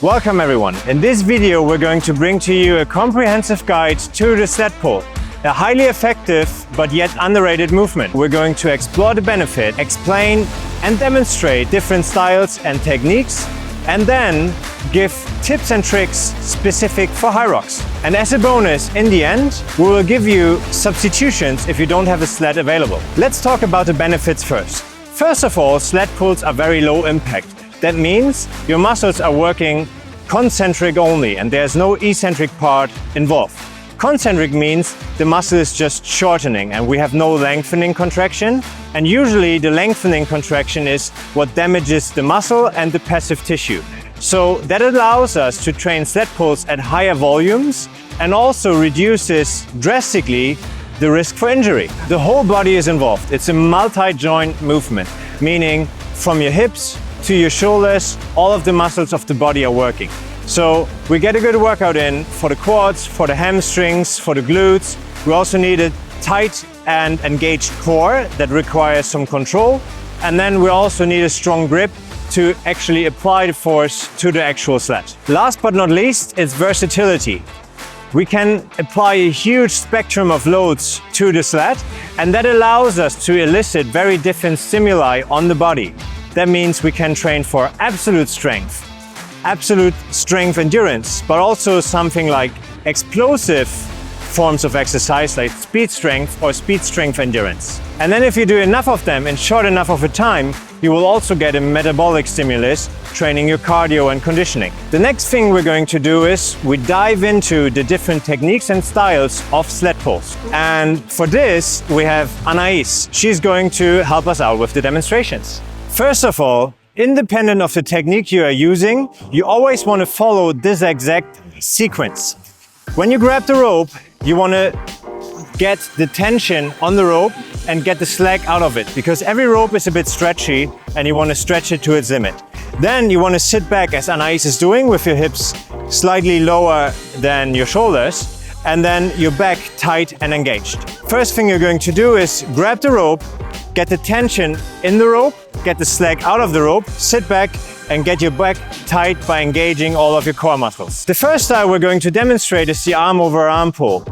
Welcome everyone. In this video we're going to bring to you a comprehensive guide to the sled pull. A highly effective but yet underrated movement. We're going to explore the benefit, explain and demonstrate different styles and techniques, and then give tips and tricks specific for Hyrox. And as a bonus, in the end, we will give you substitutions if you don't have a sled available. Let's talk about the benefits first. First of all, sled pulls are very low impact. That means your muscles are working concentric only and there's no eccentric part involved. Concentric means the muscle is just shortening and we have no lengthening contraction. And usually the lengthening contraction is what damages the muscle and the passive tissue. So that allows us to train sled pulls at higher volumes and also reduces drastically the risk for injury. The whole body is involved. It's a multi-joint movement, meaning from your hips to your shoulders, all of the muscles of the body are working. So we get a good workout in for the quads, for the hamstrings, for the glutes. We also need a tight and engaged core that requires some control. And then we also need a strong grip to actually apply the force to the actual sled. Last but not least, it's versatility. We can apply a huge spectrum of loads to the sled, and that allows us to elicit very different stimuli on the body. That means we can train for absolute strength endurance, but also something like explosive forms of exercise like speed strength or speed strength endurance. And then if you do enough of them in short enough of a time, you will also get a metabolic stimulus, training your cardio and conditioning. The next thing we're going to do is we dive into the different techniques and styles of sled pulls. And for this, we have Anais. She's going to help us out with the demonstrations. First of all, independent of the technique you are using, you always want to follow this exact sequence. When you grab the rope, you want to get the tension on the rope and get the slack out of it, because every rope is a bit stretchy and you want to stretch it to its limit. Then you want to sit back as Anais is doing with your hips slightly lower than your shoulders and then your back tight and engaged. First thing you're going to do is grab the rope, get the tension in the rope, get the slack out of the rope, sit back and get your back tight by engaging all of your core muscles. The first style we're going to demonstrate is the arm over arm pull.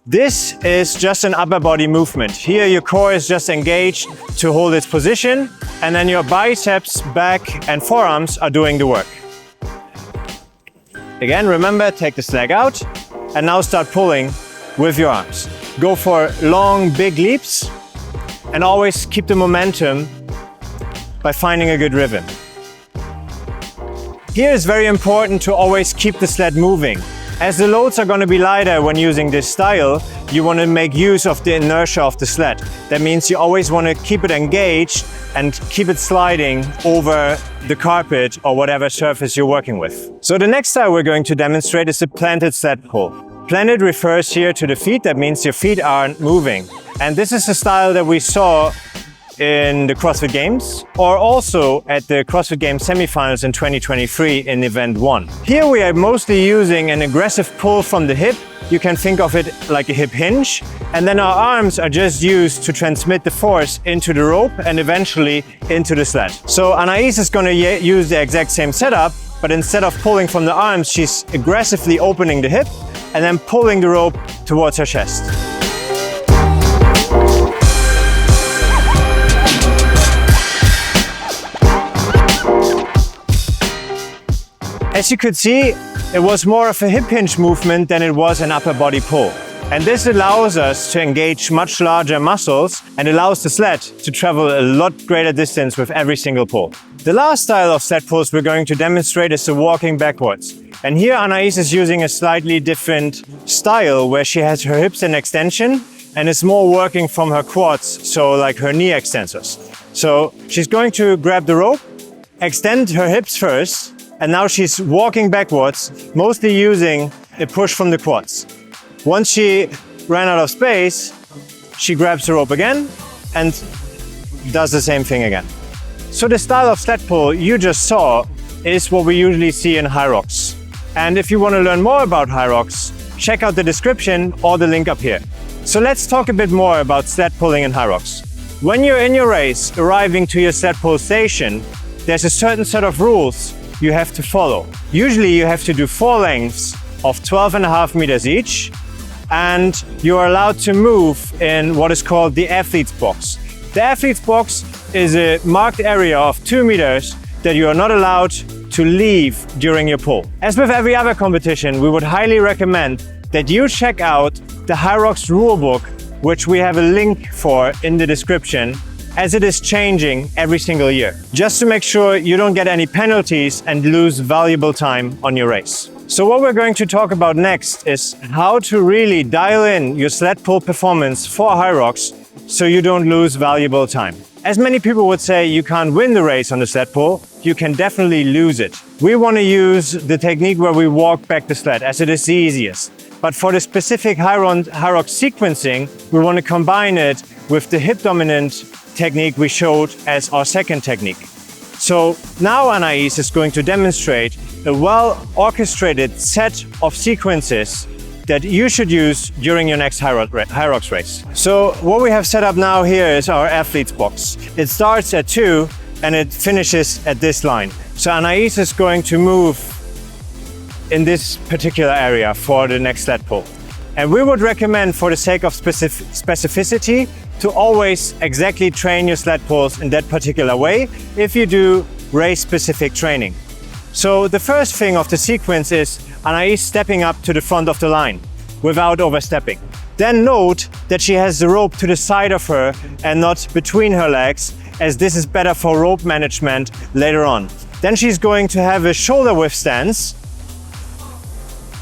This is just an upper body movement. Here your core is just engaged to hold its position, and then your biceps, back and forearms are doing the work. Again, remember, take the slack out and now start pulling with your arms. Go for long, big leaps and always keep the momentum by finding a good rhythm. Here it's very important to always keep the sled moving. As the loads are going to be lighter when using this style, you want to make use of the inertia of the sled. That means you always want to keep it engaged and keep it sliding over the carpet or whatever surface you're working with. So the next style we're going to demonstrate is the planted sled pull. Planted refers here to the feet. That means your feet aren't moving. And this is a style that we saw in the CrossFit Games or also at the CrossFit Games semifinals in 2023 in event 1. Here we are mostly using an aggressive pull from the hip. You can think of it like a hip hinge, and then our arms are just used to transmit the force into the rope and eventually into the sled. So Anais is going to use the exact same setup, but instead of pulling from the arms, she's aggressively opening the hip and then pulling the rope towards her chest. As you could see, it was more of a hip hinge movement than it was an upper body pull. And this allows us to engage much larger muscles and allows the sled to travel a lot greater distance with every single pull. The last style of sled pulls we're going to demonstrate is the walking backwards. And here Anais is using a slightly different style where she has her hips in extension and is more working from her quads, so like her knee extensors. So she's going to grab the rope, extend her hips first, and now she's walking backwards, mostly using a push from the quads. Once she ran out of space, she grabs the rope again and does the same thing again. So the style of sled pull you just saw is what we usually see in Hyrox. And if you want to learn more about Hyrox, check out the description or the link up here. So let's talk a bit more about sled pulling in Hyrox. When you're in your race, arriving to your sled pull station, there's a certain set of rules you have to follow. Usually you have to do 4 lengths of 12.5 meters each, and you are allowed to move in what is called the athlete's box. The athlete's box is a marked area of 2 meters that you are not allowed to leave during your pull. As with every other competition, we would highly recommend that you check out the Hyrox rulebook, which we have a link for in the description, as it is changing every single year, just to make sure you don't get any penalties and lose valuable time on your race. So what we're going to talk about next is how to really dial in your sled pull performance for Hyrox so you don't lose valuable time. As many people would say, you can't win the race on the sled pull, you can definitely lose it. We want to use the technique where we walk back the sled, as it is the easiest. But for the specific Hyrox sequencing, we want to combine it with the hip dominant technique we showed as our second technique. So now Anais is going to demonstrate a well-orchestrated set of sequences that you should use during your next Hyrox race. So what we have set up now here is our athlete's box. It starts at 2 and it finishes at this line. So Anais is going to move in this particular area for the next sled pull. And we would recommend, for the sake of specificity, to always exactly train your sled pulls in that particular way if you do race-specific training. So the first thing of the sequence is Anais stepping up to the front of the line without overstepping. Then note that she has the rope to the side of her and not between her legs, as this is better for rope management later on. Then she's going to have a shoulder width stance,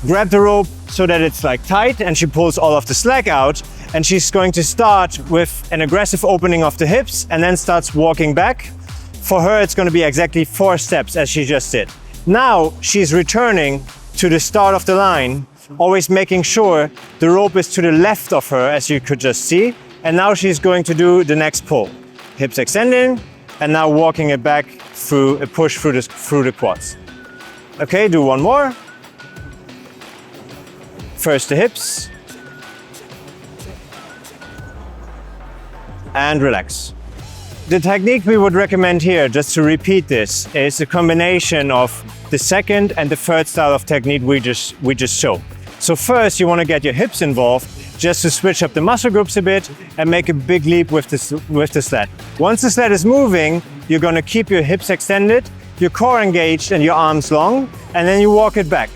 grab the rope so that it's like tight, and she pulls all of the slack out, and she's going to start with an aggressive opening of the hips and then starts walking back. For her, it's going to be exactly 4 steps as she just did. Now she's returning to the start of the line, always making sure the rope is to the left of her, as you could just see. And now she's going to do the next pull. Hips extending, and now walking it back through a push through the quads. Okay, do one more. First the hips. And relax. The technique we would recommend here, just to repeat this, is a combination of the second and the third style of technique we just showed. So first you want to get your hips involved, just to switch up the muscle groups a bit and make a big leap with the sled. Once the sled is moving, you're going to keep your hips extended, your core engaged and your arms long, and then you walk it back.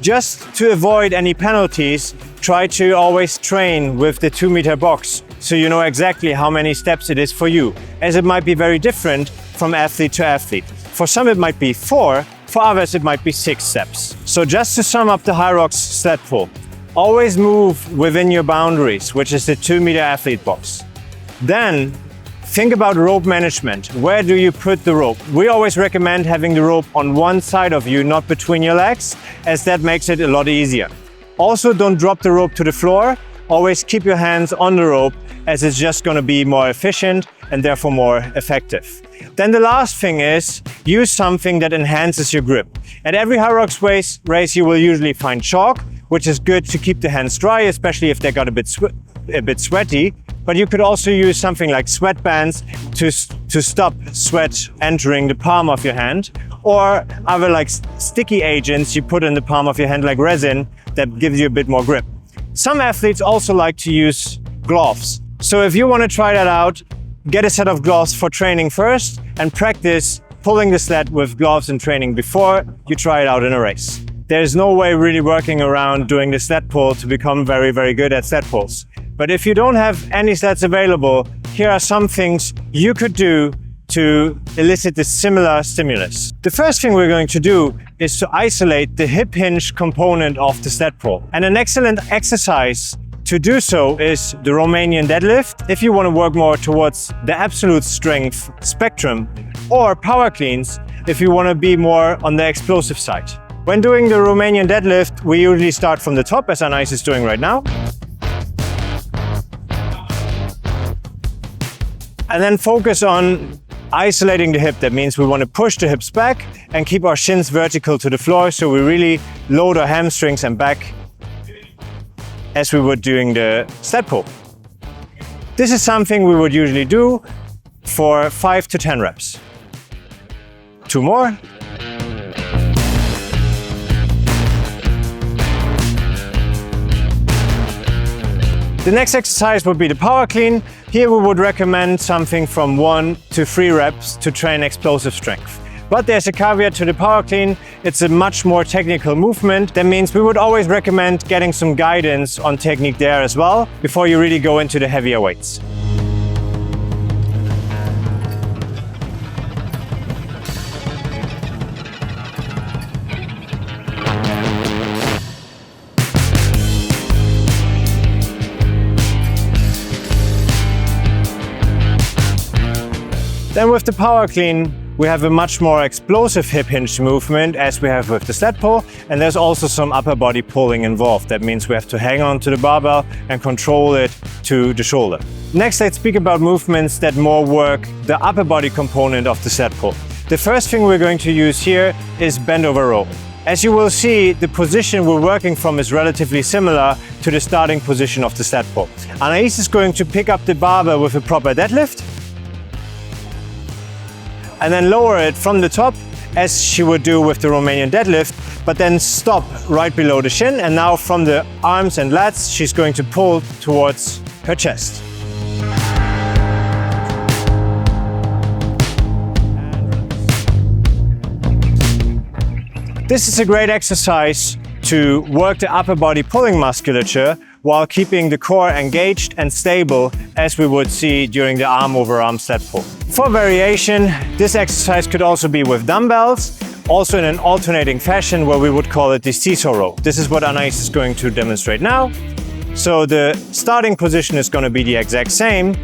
Just to avoid any penalties, try to always train with the 2 meter box, so you know exactly how many steps it is for you, as it might be very different from athlete to athlete. For some it might be 4, for others it might be 6 steps. So just to sum up the Hyrox sled pull, always move within your boundaries, which is the 2 meter athlete box. Then think about rope management. Where do you put the rope? We always recommend having the rope on one side of you, not between your legs, as that makes it a lot easier. Also, don't drop the rope to the floor. Always keep your hands on the rope, as it's just going to be more efficient and therefore more effective. Then the last thing is, use something that enhances your grip. At every Hyrox race you will usually find chalk, which is good to keep the hands dry, especially if they got a bit sweaty. But you could also use something like sweatbands to stop sweat entering the palm of your hand, or other like sticky agents you put in the palm of your hand, like resin, that gives you a bit more grip. Some athletes also like to use gloves. So if you want to try that out, get a set of gloves for training first and practice pulling the sled with gloves in training before you try it out in a race. There's no way really working around doing the sled pull to become very, very good at sled pulls. But if you don't have any sleds available, here are some things you could do to elicit a similar stimulus. The first thing we're going to do is to isolate the hip hinge component of the sled pull. And an excellent exercise to do so is the Romanian deadlift, if you want to work more towards the absolute strength spectrum, or power cleans, if you want to be more on the explosive side. When doing the Romanian deadlift, we usually start from the top, as Anais is doing right now. And then focus on isolating the hip. That means we want to push the hips back and keep our shins vertical to the floor, so we really load our hamstrings and back as we would doing the sled pull. This is something we would usually do for 5 to 10 reps. 2 more. The next exercise would be the power clean. Here we would recommend something from 1 to 3 reps to train explosive strength. But there's a caveat to the power clean. It's a much more technical movement. That means we would always recommend getting some guidance on technique there as well before you really go into the heavier weights. Then with the power clean, we have a much more explosive hip hinge movement as we have with the sled pull, and there's also some upper body pulling involved. That means we have to hang on to the barbell and control it to the shoulder. Next, let's speak about movements that more work the upper body component of the sled pull. The first thing we're going to use here is bend over row. As you will see, the position we're working from is relatively similar to the starting position of the sled pull. Anais is going to pick up the barbell with a proper deadlift, and then lower it from the top as she would do with the Romanian deadlift, but then stop right below the shin, and now from the arms and lats she's going to pull towards her chest. This is a great exercise to work the upper body pulling musculature while keeping the core engaged and stable, as we would see during the arm over arm sled pull. For variation, this exercise could also be with dumbbells, also in an alternating fashion where we would call it the seesaw row. This is what Anais is going to demonstrate now. So the starting position is going to be the exact same,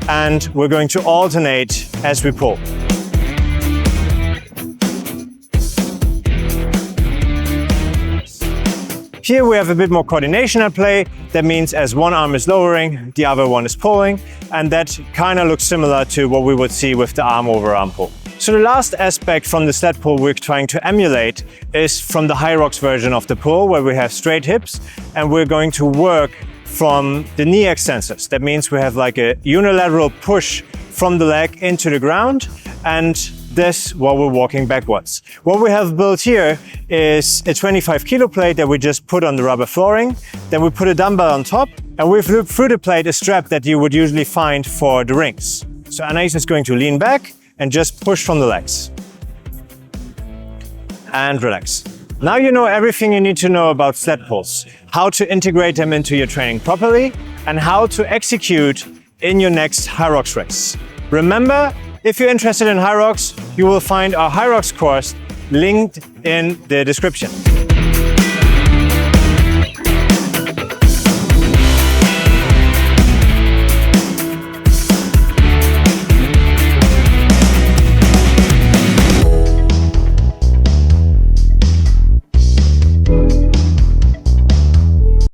and we're going to alternate as we pull. Here we have a bit more coordination at play. That means as one arm is lowering, the other one is pulling, and that kind of looks similar to what we would see with the arm over arm pull. So the last aspect from the sled pull we're trying to emulate is from the Hyrox version of the pull, where we have straight hips, and we're going to work from the knee extensors. That means we have like a unilateral push from the leg into the ground, and this while we're walking backwards. What we have built here is a 25 kilo plate that we just put on the rubber flooring. Then we put a dumbbell on top, and we've looped through the plate a strap that you would usually find for the rings. So Anais is going to lean back and just push from the legs. And relax. Now you know everything you need to know about sled pulls, how to integrate them into your training properly, and how to execute in your next Hyrox race. Remember, if you're interested in Hyrox, you will find our Hyrox course linked in the description.